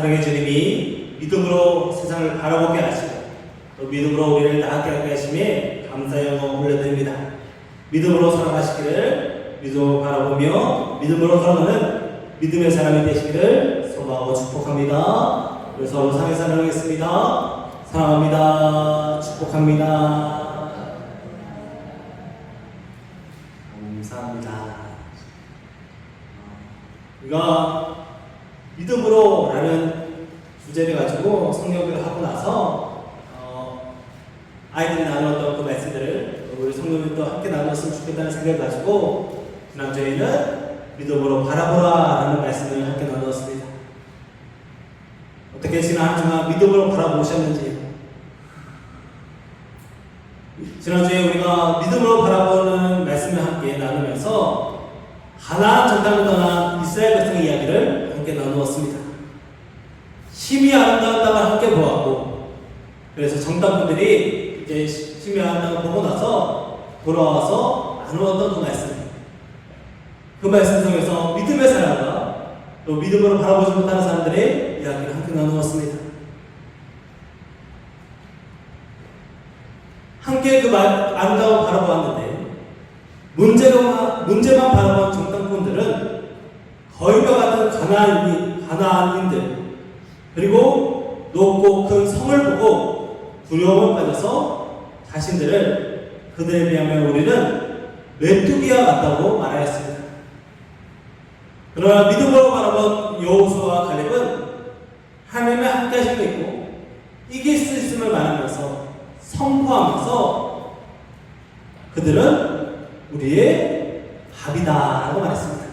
사랑의 주님이 믿음으로 세상을 바라보게 하시고 또 믿음으로 우리를 나아가게 하게 하심에 감사의 영광을 올려드립니다. 믿음으로 살아가시기를 믿음으로 바라보며 믿음으로 살아가는 믿음의 사람이 되시기를 소망하고 축복합니다. 우리 서로 사랑의 사랑하겠습니다. 사랑합니다. 축복합니다. 감사합니다. 우리가 믿음으로라는 주제를 가지고 성경을 하고 나서 아이들이 나누었던 그 말씀들을 우리 성도님도 함께 나누었으면 좋겠다는 생각을 가지고 지난주에는 믿음으로 바라보라라는 말씀을 함께 나누었습니다. 어떻게 지난 한 주간 믿음으로 바라보셨는지, 지난주에 우리가 믿음으로 바라보는 말씀을 함께 나누면서 가나안 전당을 떠난 이스라엘 백성의 이야기를 함께 나누었습니다. 심히 아름다운 땅을 함께 보았고, 그래서 정탐꾼들이 이제 심히 아름다운 땅을 보고 나서 돌아와서 나누었던 그 말씀 속에서 믿음의 사람과 또 믿음으로 바라보지 못하는 사람들의 이야기를 함께 나누었습니다. 함께 그 아름다움을 바라보았는데 문제만 바라본 정탐꾼들은 거인과 같은 가나안인들 그리고 높고 큰 성을 보고 두려움을 빠져서 자신들을 그들에 비하면 우리는 메뚜기와 같다고 말하였습니다. 그러나 믿음으로 바라본 여호수아와 갈렙은 하나님의 함께 하심도 있고 이길 수 있음을 말하면서 선포하면서 그들은 우리의 밥이다라고 말했습니다.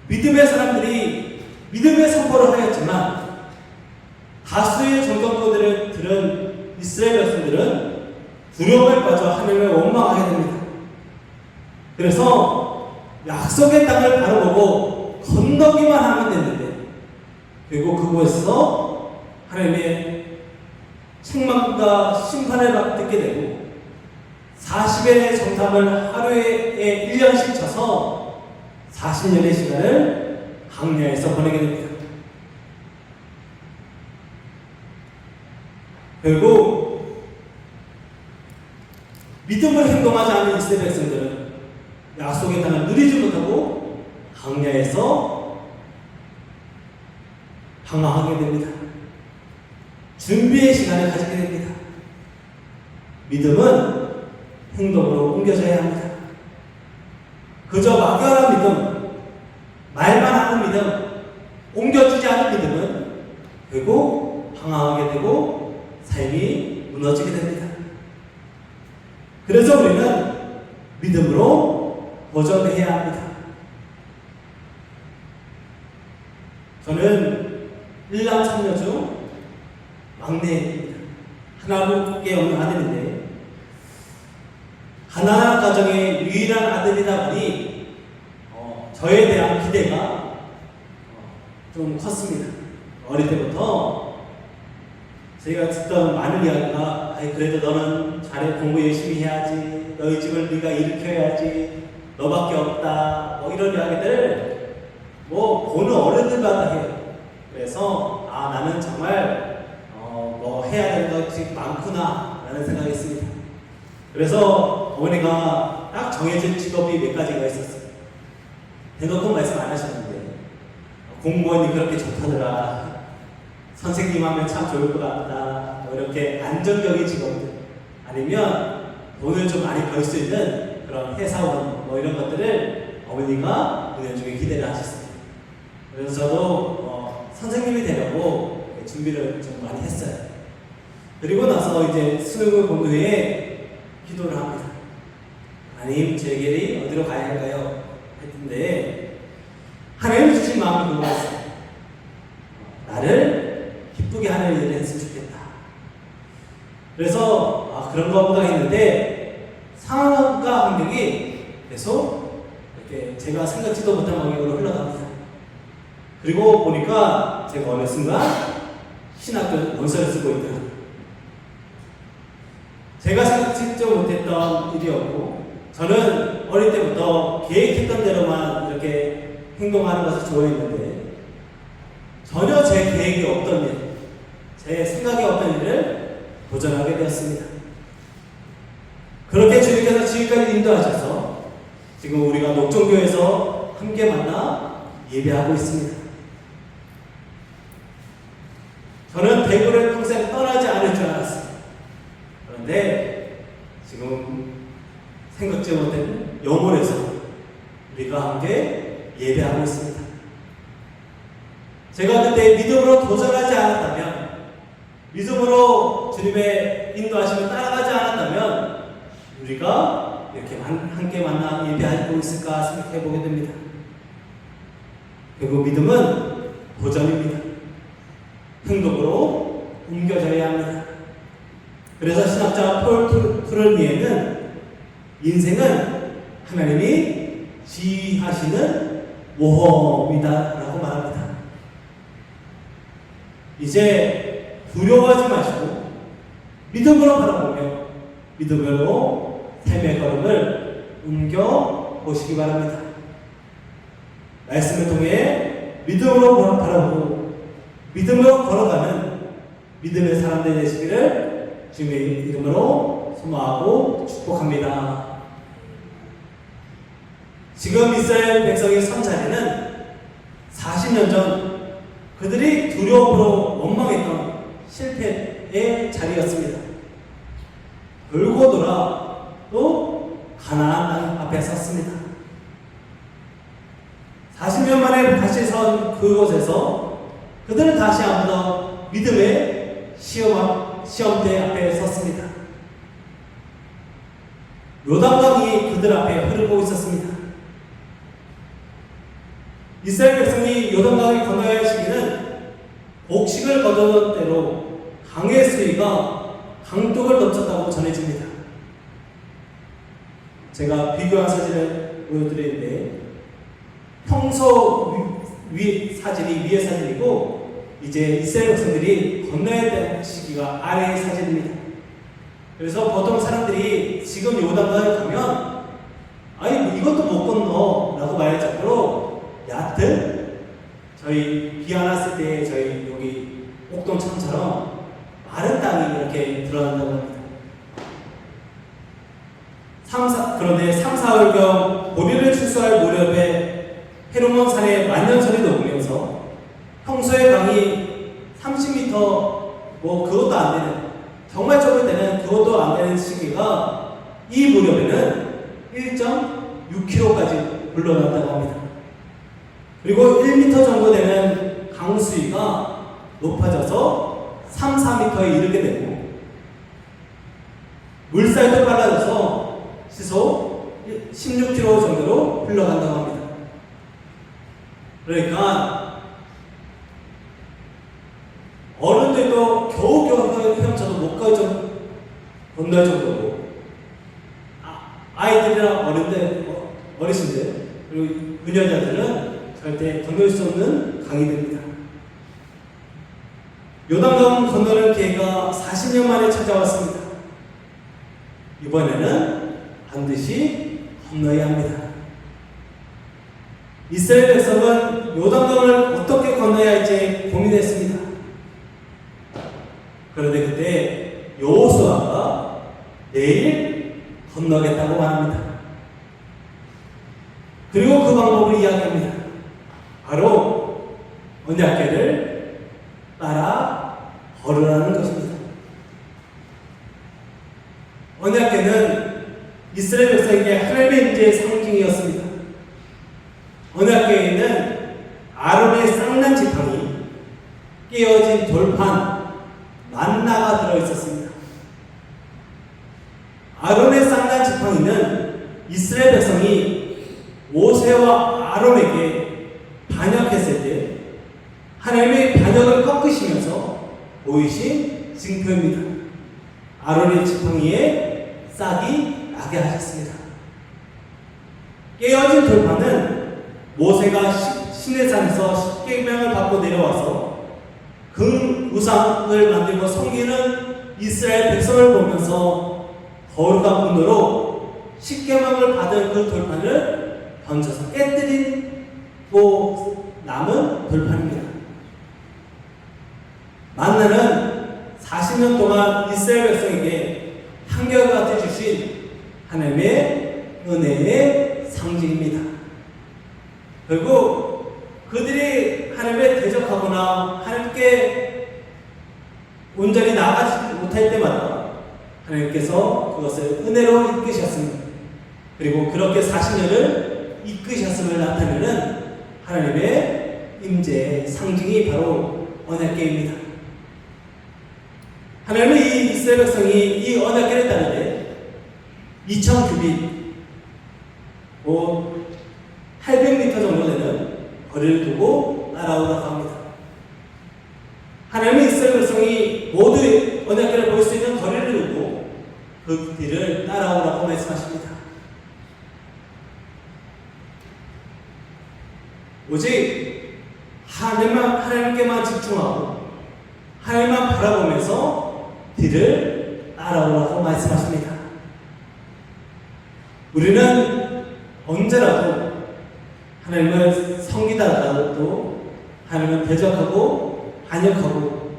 믿음의 사람들이 믿음의 선포를 하였지만 다수의 정탐꾼들을 들은 이스라엘 백성들은 두려움에 빠져 하나님을 원망하게 됩니다. 그래서 약속의 땅을 바라보고 건너기만 하면 되는데 그리고 그곳에서 하나님의 책망과 심판을 받게 되고 40일의 정탐을 하루에 1년씩 쳐서 40년의 시간을 광야에서 보내게 됩니다. 결국 믿음을 행동하지 않는 이스라엘 백성들은 약속의 땅을 누리지 못하고 광야에서 방황하게 됩니다. 준비의 시간을 가지게 됩니다. 믿음은 행동으로 옮겨져야 합니다. 그저 막연한 믿음, 말만 하는 믿음, 옮겨지지 않은 믿음은 결국 방황하게 되고 삶이 무너지게 됩니다. 그래서 우리는 믿음으로 도전해야 합니다. 저는 1남 3녀 중 막내입니다. 하나밖에 없는 아들인데 가난한 가정의 유일한 아들이다 보니 저에 대한 기대가 좀 컸습니다. 어릴 때부터 제가 듣던 많은 이야기가 그래도 너는 잘해 공부 열심히 해야지, 너희 집을 네가 일으켜야지, 너밖에 없다, 뭐 이런 이야기들 보는 어른들마다 해요. 그래서 나는 정말 뭐 해야 될 것이 많구나 라는 생각이 있습니다. 그래서 어머니가 딱 정해진 직업이 몇 가지가 있었어요. 대놓고 말씀 안 하셨는데 공무원이 그렇게 좋다더라, 선생님 하면 참 좋을 것 같다, 뭐 이렇게 안정적인 직업들, 아니면 돈을 좀 많이 벌 수 있는 그런 회사원, 뭐 이런 것들을 어머니가 은연중에 기대를 하셨습니다. 그래서 저도 선생님이 되려고 준비를 좀 많이 했어요. 그리고 나서 이제 수능을 본 후에 기도를 합니다. 하나님, 제 길이 어디로 가야 할까요? 했는데 하나님 주신 마음이 그거였어요. 나를 기쁘게 하는 일을 했으면 좋겠다. 그래서 그런 거보다 했는데 상황과 환경이 계속 이렇게 제가 생각지도 못한 방향으로 흘러갑니다. 그리고 보니까 제가 어느 순간 신학교 원서를 쓰고 있더라고요. 제가 생각지도 못했던 일이었고, 저는 어릴 때부터 계획했던 대로만 이렇게 행동하는 것을 좋아했는데 전혀 제 계획이 없던 일, 제 생각이 없던 일을 도전하게 되었습니다. 그렇게 주님께서 지금까지 인도하셔서 지금 우리가 녹종교에서 함께 만나 예배하고 있습니다. 저는 대구를 평생 떠나지 않을 줄 알았어요. 그런데 지금 생각지 못한 영월에서 우리가 함께 예배하고 있습니다. 제가 그때 믿음으로 도전하지 않았다면, 믿음으로 주님의 인도하심을 따라가지 않았다면 우리가 이렇게 함께 만나 예배하고 있을까 생각해 보게 됩니다. 그리고 믿음은 도전입니다. 행동으로 옮겨져야 합니다. 그래서 신학자 폴 트루니에는 인생은 하나님이 지휘하시는 모험이다라고 말합니다. 이제 두려워하지 마시고 믿음으로 바라보며 믿음으로 삶의 걸음을 옮겨 보시기 바랍니다. 말씀을 통해 믿음으로 바라보고 믿음으로 걸어가는 믿음의 사람들 되시기를 주님의 이름으로 소망하고 축복합니다. 지금 이스라엘 백성의 선 자리는 40년 전 그들이 두려움으로 원망했던 실패의 자리였습니다. 돌고 돌아 또 가나안 땅 앞에 섰습니다. 40년 만에 다시 선 그곳에서 그들은 다시 한 번 더 믿음의 시험대 앞에 섰습니다. 요단강이 그들 앞에 흐르고 있었습니다. 이스라엘 백성이 요단강을 건너야 할 시기는 곡식을 거두던 때로 강의 수위가 강둑을 넘쳤다고 전해집니다. 제가 비교한 사진을 보여드리는데 평소 위에 사진이고 이제 이스라엘 백성들이 건너야 될 시기가 아래의 사진입니다. 그래서 보통 사람들이 지금 요단강을 가면 아니 이것도 못 건너 라고 말할 정도로 얕은 저희 비 안 왔을 때 저희 여기 옥동천처럼 마른 땅이 이렇게 드러난다고 합니다. 그런데 3, 4월경 모리를 출소할 무렵에 헤르몬 산에 만년설이 녹으면서 평소의 강이 30m 그것도 안 되는, 정말 좁을 때는 그것도 안 되는 시기가 이 무렵에는 1.6km까지 불러났다고 합니다. 그리고 1m 정도 되는 강수위가 높아져서 3, 4m에 이르게 되고 물살도 빨라져서 시속 16km 정도로 흘러간다고 합니다. 그러니까 어른들도 겨우겨우 헤엄쳐도 못 건널 정도로 아이들이랑 어르신들 그리고 은연자들은 절대 건널 수 없는 강이 됩니다. 요단강 건너는 기회가 40년 만에 찾아왔습니다. 이번에는 반드시 건너야 합니다. 이스라엘 백성은 요단강을 어떻게 건너야 할지 고민했습니다. 그런데 그때 여호수아가 내일 건너겠다고 말합니다. 그리고 그 방법을 이야기합니다. 바로 언약궤를 따라 걸으라는 것입니다. 언약궤는 이스라엘 백성에게 하나님의 임재의 상징이었습니다. 언약궤에는 아론의 쌍난 지팡이, 깨어진 돌판, 만나가 들어있었습니다. 아론의 쌍난 지팡이는 이스라엘 백성이 모세와 아론에게 반역했을 때 하나님의 반역을 꺾으시면서 보이신 징표입니다. 아론의 지팡이에 싹이 나게 하셨습니다. 깨어진 돌판은 모세가 시내산에서 십계명을 받고 내려와서 금 우상을 만들고 섬기는 이스라엘 백성을 보면서 거룩한 분노로 십계명을 받은 그 돌판을 던져서 깨뜨린 또 남은 돌판입니다. 만나는 40년 동안 이스라엘 백성에게 한결같이 주신 하나님의 은혜의 상징입니다. 결국 그들이 하나님에 대적하거나 하나님께 온전히 나아가지 못할 때마다 하나님께서 그것을 은혜로 이끄셨습니다. 그리고 그렇게 40년을 이끄셨음을 나타내는 하나님의 임재의 상징이 바로 언약궤입니다. 하나님은 이 이스라엘 백성이 이 언약궤를 따를 때 2000규빗 800m 정도 되는 거리를 두고 따라오라고 합니다. 하나님은 이스라엘 백성이 모두 언약궤를 볼 수 있는 거리를 두고 그 길을 따라오라고 말씀하십니다. 오직 하나님께만 집중하고 하나님만 바라보면서 길을 따라오라고 말씀하십니다. 우리는 언제라도 하나님을 섬기다가도 하나님을 대적하고 반역하고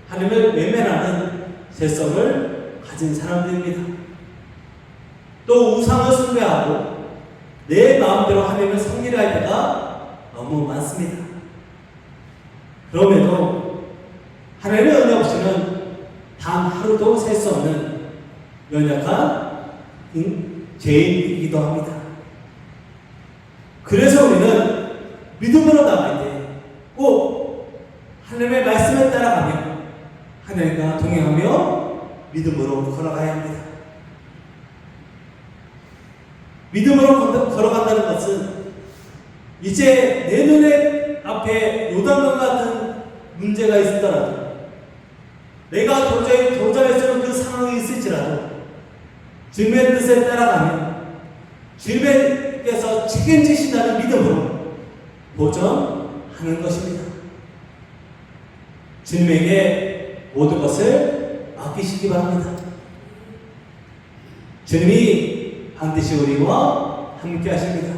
하나님을 외면하는 죄성을 가진 사람들입니다. 또 우상을 숭배하고 내 마음대로 하나님을 섬기려 할 때가 너무 많습니다. 그럼에도 하나님의 은혜 없이는 단 하루도 살 수 없는 연약한 죄인이기도 합니다. 그래서 우리는 믿음으로 나갈 때 꼭 하나님의 말씀을 따라가며 하나님과 동행하며 믿음으로 걸어가야 합니다. 믿음으로 걸어간다는 것은 이제 내 눈에 앞에 요단강 같은 문제가 있더라도 내가 도저히 도전할 수 없는 그 상황이 있을지라도 주님의 뜻에 따라가며 주님께서 책임지신다는 믿음으로 도전하는 것입니다. 주님에게 모든 것을 맡기시기 바랍니다. 주님이 반드시 우리와 함께 하십니다.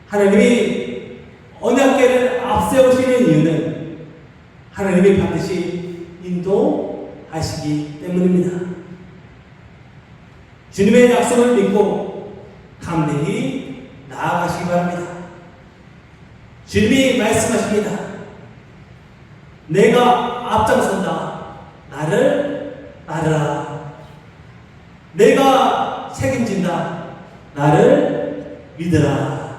하나님이 언약궤를 앞세우시는 이유는 하나님이 반드시 인도하시기 때문입니다. 주님의 약속을 믿고 담대히 나아가시기 바랍니다. 주님이 말씀하십니다. 내가 앞장선다. 나를 따르라. 내가 책임진다. 나를 믿으라.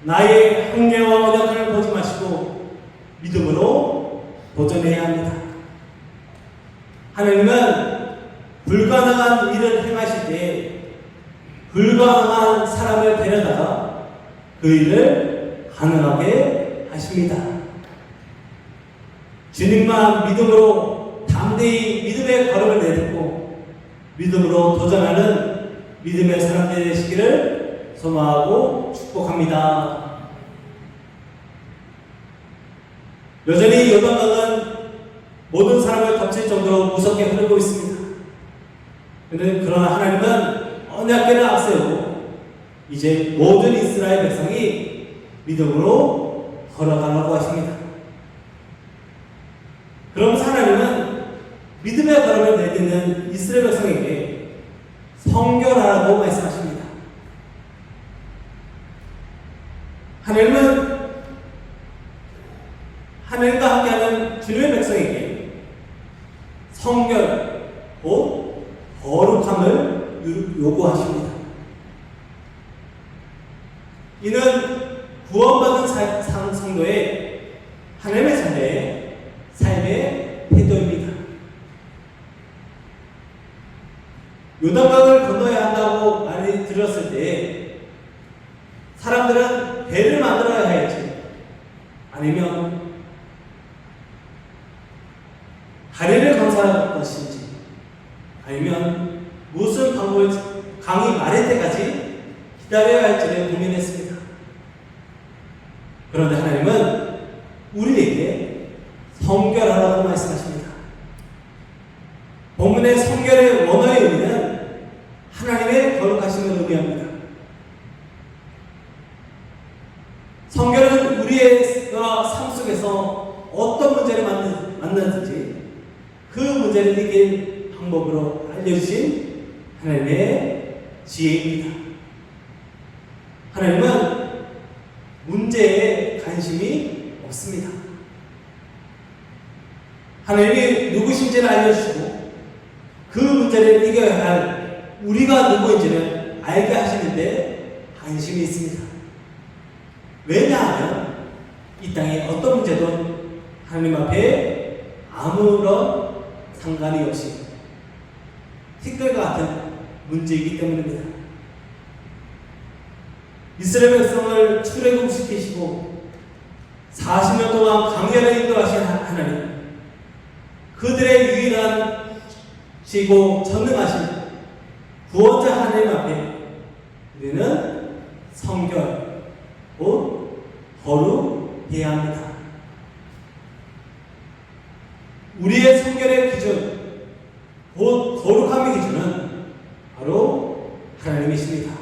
나의 한계와 언약을 보지 마시고 믿음으로 도전해야 합니다. 하나님은 불가능한 일을 행하실 때 불가능한 사람을 데려다가 그 일을 가능하게 하십니다. 주님만 믿음으로 담대히 믿음의 걸음을 내딛고 믿음으로 도전하는 믿음의 사람들이 되시기를 소망하고 축복합니다. 여전히 요단강은 모든 사람을 덮칠 정도로 무섭게 흐르고 있습니다. 그러나 하나님은 언약궤를 앞세우고 이제 모든 이스라엘 백성이 믿음으로 걸어가라고 하십니다. 그럼 하나님은 믿음의 걸음을 내딛는 이스라엘 백성에게 성결하라고 말씀하십니다. 하나님은 하나님과 함께하는 주님의 백성에게 성결, 곧 거룩함을 요구하십니다. 이는 구원받은 성도의 하나님의 자녀의 삶의 태도입니다. 요단강을 건너야 한다고 많이 들었을 때 사람들은 배를 만들어야 할지 아니면 다리를 건설할 것인지 아니면 무슨 방법을 강이 마를 때까지 기다려야 할지를 고민했습니다. 그런데 하나님은 우리에게 성결하라고 말씀하십니다. 본문의 성결의 원어의 의미는 하나님의 거룩하심을 의미합니다. 성결은 우리의 삶 속에서 어떤 문제를 만나든지 그 문제를 이길 방법으로 알려주신 하나님의 지혜입니다. 하나님은 문제에 관심이 없습니다. 하나님이 누구신지를 알려주시고 그 문제를 이겨야 할 우리가 누구인지를 알게 하시는데 관심이 있습니다. 왜냐하면 이 땅에 어떤 문제도 하나님 앞에 아무런 상관이 없이 티끌과 같은 문제이기 때문입니다. 이스라엘 백성을 출애굽시키시고 40년 동안 광야를 인도하신 하나님, 그들의 유일한 시고 전능하신 구원자 하나님 앞에 우리는 성결, 곧 거룩해야 합니다. 우리의 성결의 기준, 곧 거룩함의 기준은 바로 하나님이십니다.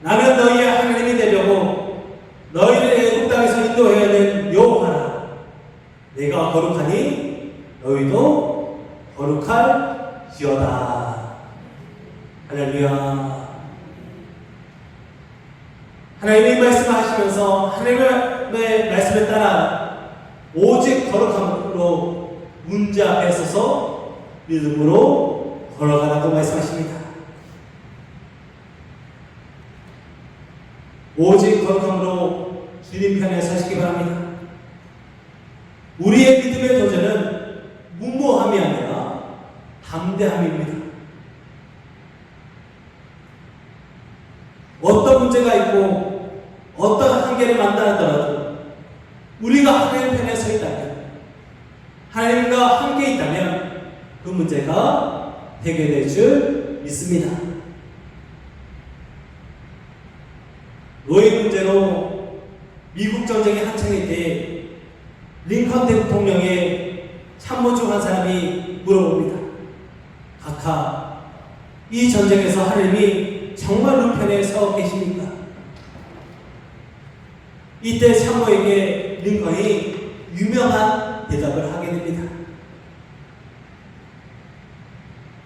나는 너희의 하나님이 되려고 너희를 애굽 땅에서 인도해낸 여호와라. 내가 거룩하니 너희도 거룩할지어다. 할렐루야. 하나님이 말씀하시면서 하나님의 말씀에 따라 오직 거룩함으로 문제 앞에 서서 믿음으로 걸어가라고 말씀하십니다. 오직 거룩함으로 주님 편에 서시기 바랍니다. 우리의 믿음의 도전은 무모함이 아니라 담대함입니다. 어떤 문제가 있고 어떤 한계를 만나더라도 우리가 하나님 편에 서 있다면, 하나님과 함께 있다면 그 문제가 해결될 줄 믿습니다. 노예 문제로 미국 전쟁이 한창일 때 링컨 대통령의 참모 중 한 사람이 물어봅니다. 각하, 이 전쟁에서 하나님이 정말 우리 편에 서 계십니까? 이때 참모에게 링컨이 유명한 대답을 하게 됩니다.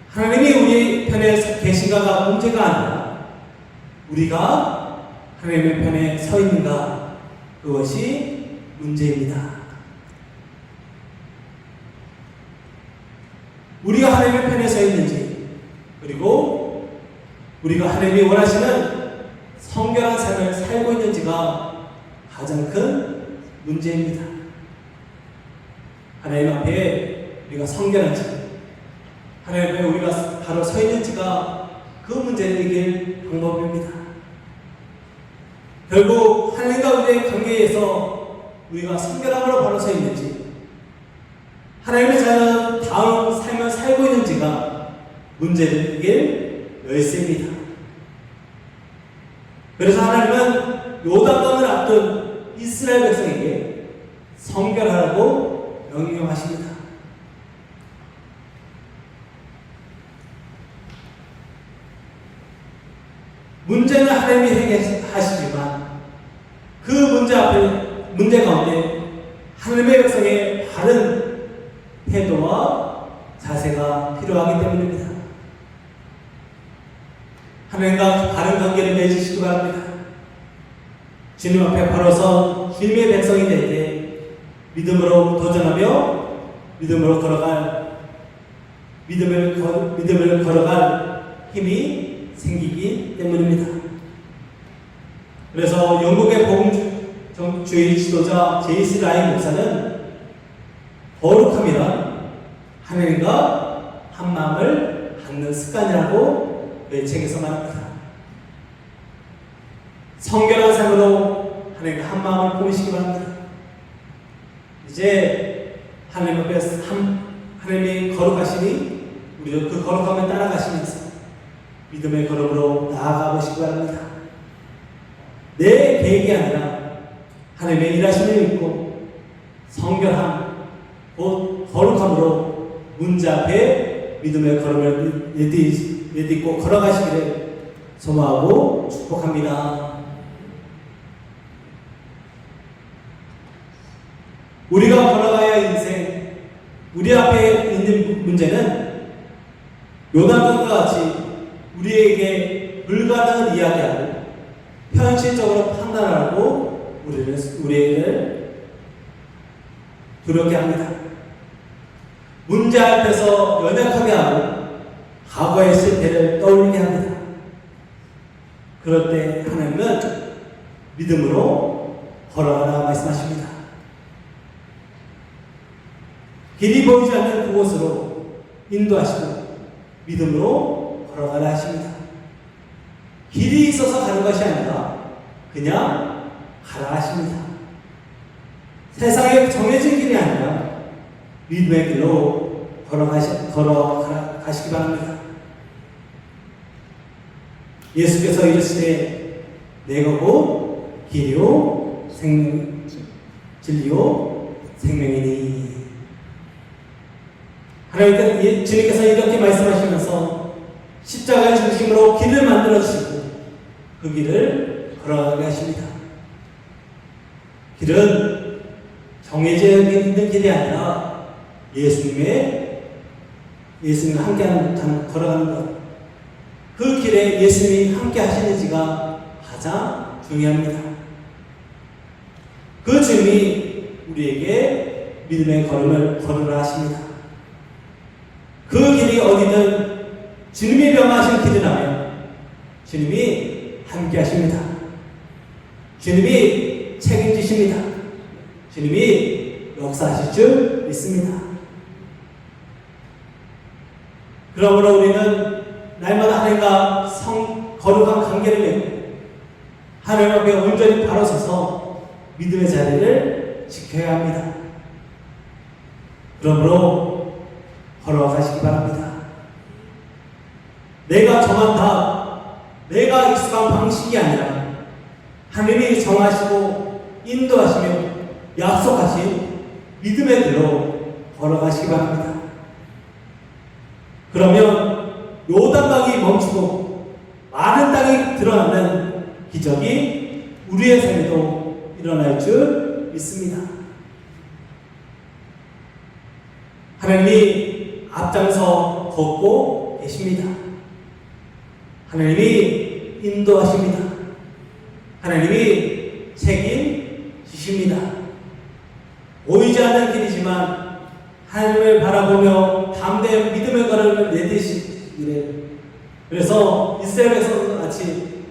하나님이 우리 편에 계신가가 문제가 아니라 우리가 하나님의 편에 서 있는가, 그것이 문제입니다. 우리가 하나님의 편에 서 있는지, 그리고 우리가 하나님이 원하시는 성결한 삶을 살고 있는지가 가장 큰 문제입니다. 하나님 앞에 우리가 성결한지, 하나님 앞에 우리가 바로 서 있는지가 그 문제를 이길 방법입니다. 결국 하나님과 우리의 관계에서 우리가 성결함으로 바로 서 있는지, 하나님의 자녀는 다음 삶을 살고 있는지가 문제를 이길 열쇠입니다. 그래서 하나님은 요단강을 앞둔 이스라엘 백성에게 성결하라고 명령하십니다. 문제는 하나님이 해결하시지만 그 문제 가운데 하나님의 백성의 바른 태도와 자세가 필요하기 때문입니다. 하나님과 바른 관계를 맺으시기 바랍니다. 주님 앞에 바로서 주님의 백성이 될 때 믿음으로 도전하며 믿음을 걸어갈 힘이 생기기 때문입니다. 그래서 영국의 복음주의 지도자 제이스 라인 목사는 거룩함이란 하나님과 한 마음을 갖는 습관이라고 내 책에서 말합니다. 성결한 삶으로 하나님과 한 마음을 꾸미시기 바랍니다. 이제 하나님 앞에 하나님이 거룩하시니 우리도 그 거룩함을 따라가시면서 믿음의 걸음으로 나아가 보시기 바랍니다. 내 계획이 아니라 하나님의 일하심을 믿고 성결함, 곧 거룩함으로 문제 앞에 믿음의 걸음을 내딛고 걸어가시기를 소망하고 축복합니다. 우리가 걸어가야 할 인생, 우리 앞에 있는 문제는 요단강과 같이 우리에게 불가능을 이야기하고 현실적으로 판단하고 우리를 두렵게 합니다. 문제 앞에서 연약하게 하고 과거의 실패를 떠올리게 합니다. 그럴 때 하나님은 믿음으로 걸어가라 말씀하십니다. 길이 보이지 않는 그곳으로 인도하시고 믿음으로 걸어가라 하십니다. 길이 있어서 가는 것이 아니라 그냥 가라 하십니다. 세상에 정해진 길이 아니라 믿음의 길로 걸어가시기 바랍니다. 예수께서 이르시되 내가 곧 길이요 진리요 생명이니. 주님께서 이렇게 말씀하시면서 십자가의 중심으로 길을 만들어 주시고 그 길을 걸어가게 하십니다. 길은 정해져 있는 길이 아니라 예수님과 함께 걸어가는 것, 그 길에 예수님이 함께 하시는지가 가장 중요합니다. 그 주님이 우리에게 믿음의 걸음을 걸으라 하십니다. 그 길이 어디든 주님이 명하신 길이라면 주님이 함께 하십니다. 주님이 책임지십니다. 주님이 역사하실 줄 믿습니다. 그러므로 우리는 날마다 하나님과 거룩한 관계를 맺고 하나님 앞에 온전히 바로 서서 믿음의 자리를 지켜야 합니다. 그러므로 걸어가시기 바랍니다. 내가 정한 답, 내가 익숙한 방식이 아니라 하나님이 정하시고 인도하시며 약속하신 믿음의 길로 걸어가시기 바랍니다. 그러면 요단강이 멈추고 많은 땅이 드러나는 기적이 우리의 삶에도 일어날 줄 믿습니다. 하나님이 앞장서 걷고 계십니다. 하나님이 인도하십니다. 하나님이 책임지십니다. 보이지 않는 길이지만 하나님을 바라보며 담대한 믿음의 걸음을 내딛으시기를, 그래서 이스라엘에서 같이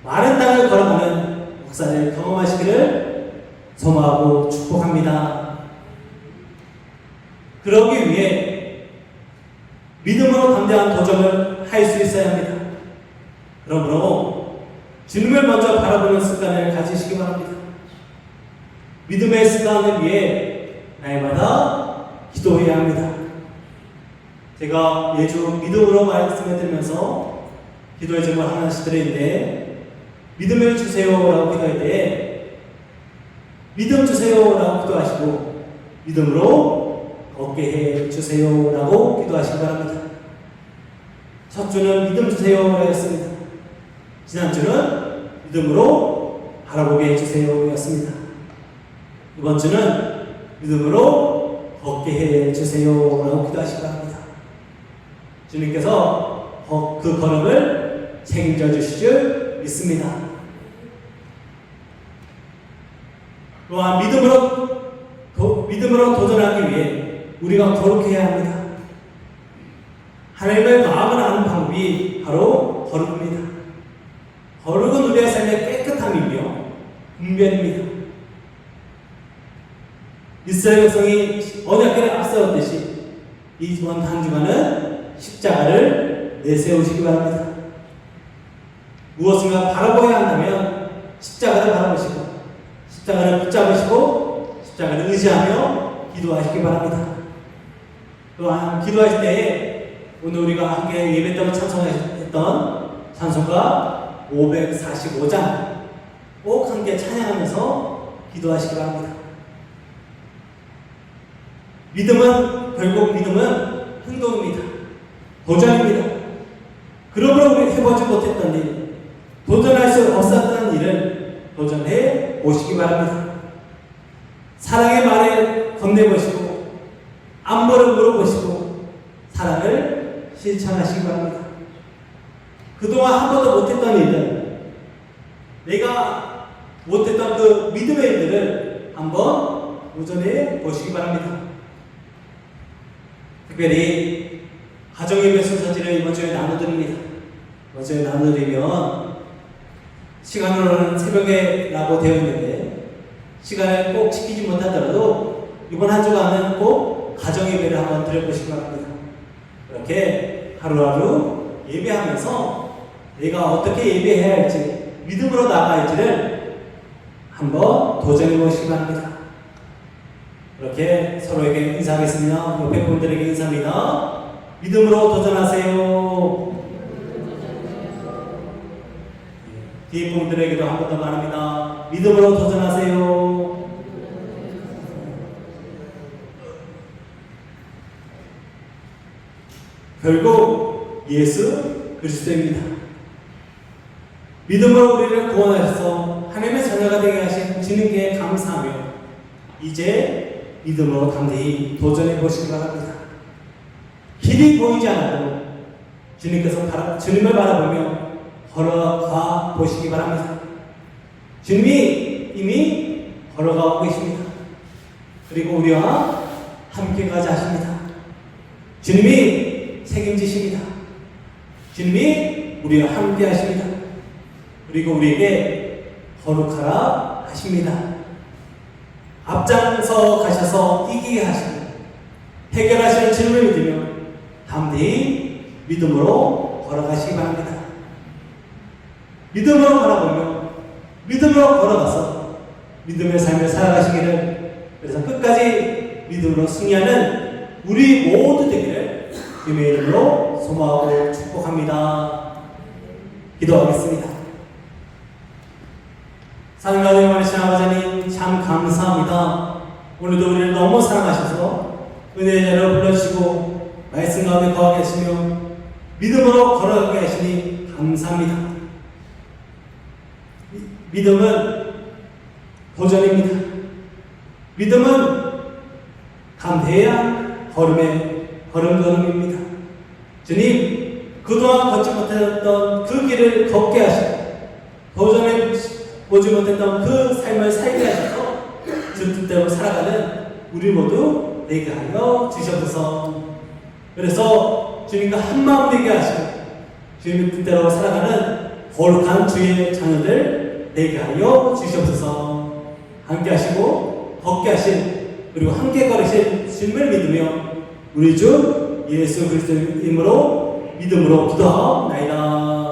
많은 땅을 걸어가는 역사를 경험하시기를 소망하고 축복합니다. 그러기 위해 믿음으로 담대한 도전을 할 수 있어야 합니다. 그러므로 주님을 먼저 바라보는 습관을 가지시기 바랍니다. 믿음의 습관을 위해 날마다 기도해야 합니다. 제가 매주 믿음으로 말씀을 드리면서 기도의 제목을 하나씩 드리는데, 믿음을 주세요라고 기도할 때 믿음 주세요라고 기도하시고 믿음으로 걷게 해 주세요라고 기도하시기 바랍니다. 첫 주는 믿음 주세요라고 했습니다. 지난주는 믿음으로 바라보게 해 주세요였습니다. 이번 주는 믿음으로 걷게 해 주세요라고 기도하시기 바랍니다. 주님께서 그 걸음을 책임져 주실 줄 믿습니다. 또한 믿음으로 도전하기 위해 우리가 거룩해야 합니다. 하나님의 마음을 아는 방법이 바로 거룩입니다. 거룩은 우리의 삶의 깨끗함이며 분별입니다. 이스라엘 백성이 언약궤를 앞세웠듯이 이번 한 주간은 십자가를 내세우시기 바랍니다. 무엇인가 바라보아야 한다면 십자가를 바라보시고 십자가를 붙잡으시고 십자가를 의지하며 기도하시기 바랍니다. 또한 기도하실 때에 오늘 우리가 함께 예배 때로 찬송했던 찬송가 545장 꼭 함께 찬양하면서 기도하시기 바랍니다. 결국 믿음은 행동입니다. 도전입니다. 그러므로 우리 해보지 못했던 일, 도전할 수 없었던 일을 도전해 보시기 바랍니다. 사랑의 말에 건네보시고 안부를 물어보시고 사랑을 실천하시기 바랍니다. 그동안 한 번도 못했던 일들, 내가 못했던 그 믿음의 일들을 한번 도전해 보시기 바랍니다. 특별히 가정예배 순서지를 이번 주에 나눠드립니다. 이번 주에 나눠드리면 시간으로는 새벽에라고 되어 있는데 시간을 꼭 지키지 못하더라도 이번 한 주간은 꼭 가정예배를 한번 드려보시기 바랍니다. 그렇게 하루하루 예배하면서 내가 어떻게 예배해야 할지, 믿음으로 나아가야 할지를 한번 도전해 보시기 바랍니다. 그렇게 서로에게 인사하겠습니다. 옆에 분들에게 인사합니다. 믿음으로 도전하세요. 뒤에 분들에게도 한 번 더 말합니다. 믿음으로 도전하세요. 결국 예수 그리스도입니다. 믿음으로 우리를 구원하셔서 하나님의 자녀가 되게 하신 주님께 감사하며 이제 믿음으로 담대히 도전해 보시기 바랍니다. 길이 보이지 않아도 주님을 바라보며 걸어가 보시기 바랍니다. 주님이 이미 걸어가고 계십니다. 그리고 우리와 함께 가자 하십니다. 주님이 책임지십니다. 주님이 우리와 함께 하십니다. 그리고 우리에게 거룩하라 하십니다. 앞장서 가셔서 이기게 하시고 해결하시는 주님을 믿으며 담대히 믿음으로 걸어가시기 바랍니다. 믿음으로 바라보며 믿음으로 걸어가서 믿음의 삶을 살아가시기를, 그래서 끝까지 믿음으로 승리하는 우리 모두 되기를 주님의 이름으로 소망하고 축복합니다. 기도하겠습니다. 사랑하는 하나님 아버지님, 참 감사합니다. 오늘도 우리를 너무 사랑하셔서 은혜의 자리로 불러주시고 말씀 가운데 거하게 하시며 믿음으로 걸어가게 하시니 감사합니다. 믿음은 도전입니다. 믿음은 담대한 걸음입니다. 주님, 그동안 걷지 못했던 그 길을 걷게 하시고 도전해 보지 못했던 그 삶을 살게 하셔서 주 뜻대로 살아가는 우리 모두 되게 하여 주셔서, 그래서 주님과 한마음 되게 하시고 주님의 뜻대로 살아가는 거룩한 주의 자녀들 되게 하여 주시옵소서. 함께 하시고 걷게 하신, 그리고 함께 걸으신 주님을 믿으며 우리 주 예수 그리스도의 이름으로 믿음으로 기도하옵나이다.